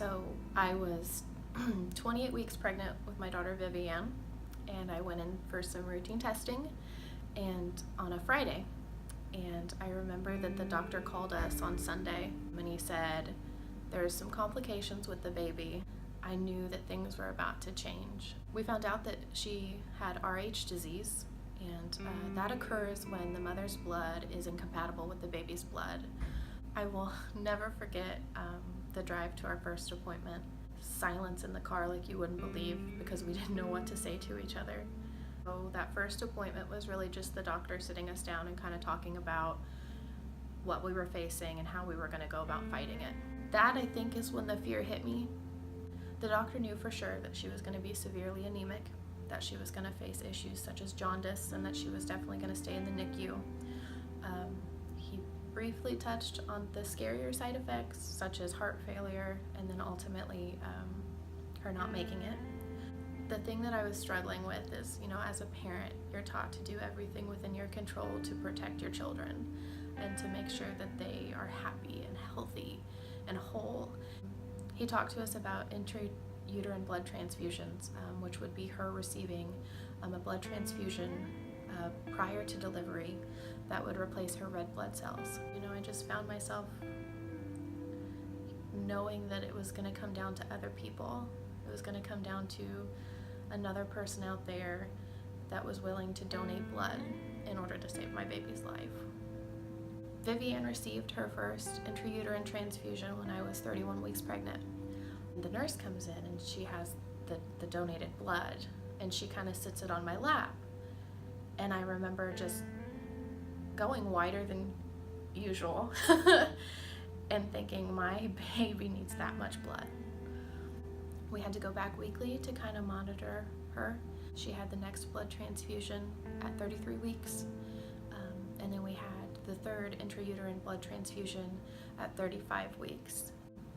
So I was 28 weeks pregnant with my daughter Vivian, and I went in for some routine testing and on a Friday. And I remember that the doctor called us on Sunday and he said, "There's some complications with the baby." I knew that things were about to change. We found out that she had Rh disease, and that occurs when the mother's blood is incompatible with the baby's blood. I will never forget the drive to our first appointment. Silence in the car like you wouldn't believe, because we didn't know what to say to each other. So that first appointment was really just the doctor sitting us down and kind of talking about what we were facing and how we were going to go about fighting it. That, I think, is when the fear hit me. The doctor knew for sure that she was going to be severely anemic, that she was going to face issues such as jaundice, and that she was definitely going to stay in the NICU. He briefly touched on the scarier side effects, such as heart failure, and then ultimately her not making it. The thing that I was struggling with is, as a parent, you're taught to do everything within your control to protect your children and to make sure that they are happy and healthy and whole. He talked to us about intrauterine blood transfusions, which would be her receiving a blood transfusion prior to delivery that would replace her red blood cells. I just found myself knowing that it was going to come down to other people. It was going to come down to another person out there that was willing to donate blood in order to save my baby's life. Vivian received her first intrauterine transfusion when I was 31 weeks pregnant. The nurse comes in and she has the donated blood, and she kind of sits it on my lap. And I remember just going wider than usual and thinking, my baby needs that much blood. We had to go back weekly to kind of monitor her. She had the next blood transfusion at 33 weeks, and then we had the third intrauterine blood transfusion at 35 weeks.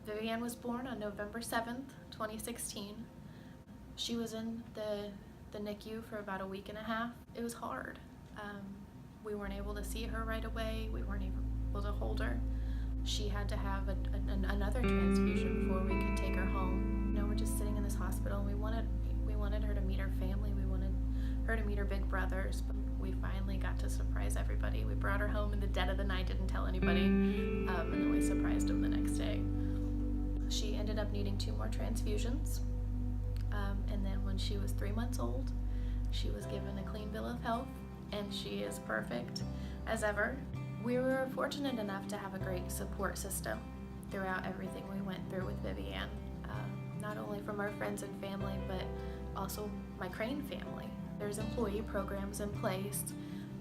Vivian was born on November 7th, 2016. She was in the NICU for about a week and a half. It was hard. We weren't able to see her right away. We weren't able to hold her. She had to have another transfusion before we could take her home. We're just sitting in this hospital, and we wanted her to meet her family. We wanted her to meet her big brothers, but we finally got to surprise everybody. We brought her home in the dead of the night, didn't tell anybody, and then we surprised them the next day. She ended up needing 2 more transfusions, and then when she was 3 months old, she was given a clean bill of health, and she is perfect as ever. We were fortunate enough to have a great support system throughout everything we went through with Vivian, not only from our friends and family, but also my Crane family. There's employee programs in place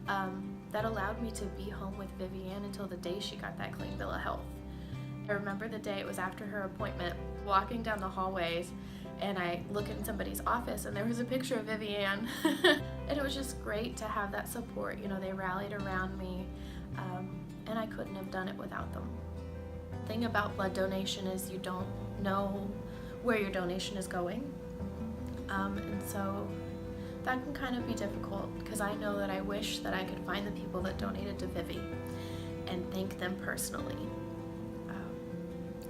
that allowed me to be home with Vivian until the day she got that clean bill of health. I remember the day, it was after her appointment, walking down the hallways, and I look in somebody's office and there was a picture of Vivian. And it was just great to have that support. They rallied around me, and I couldn't have done it without them. The thing about blood donation is you don't know where your donation is going, and so that can kind of be difficult, because I know that I wish that I could find the people that donated to Vivi and thank them personally.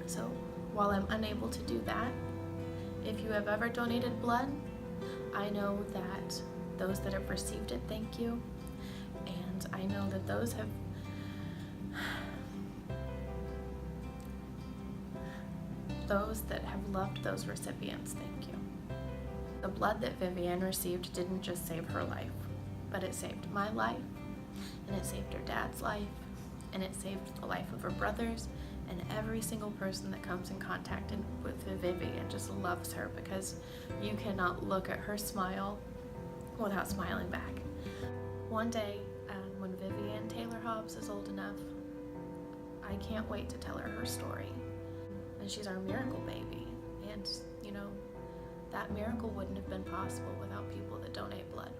So while I'm unable to do that, if you have ever donated blood, I know that those that have received it thank you, and I know that those that have loved those recipients, thank you. The blood that Vivian received didn't just save her life, but it saved my life, and it saved her dad's life, and it saved the life of her brothers, and every single person that comes in contact with Vivi and just loves her, because you cannot look at her smile without smiling back. One day, when Vivian Taylor Hobbs is old enough, I can't wait to tell her story. And she's our miracle baby, and that miracle wouldn't have been possible without people that donate blood.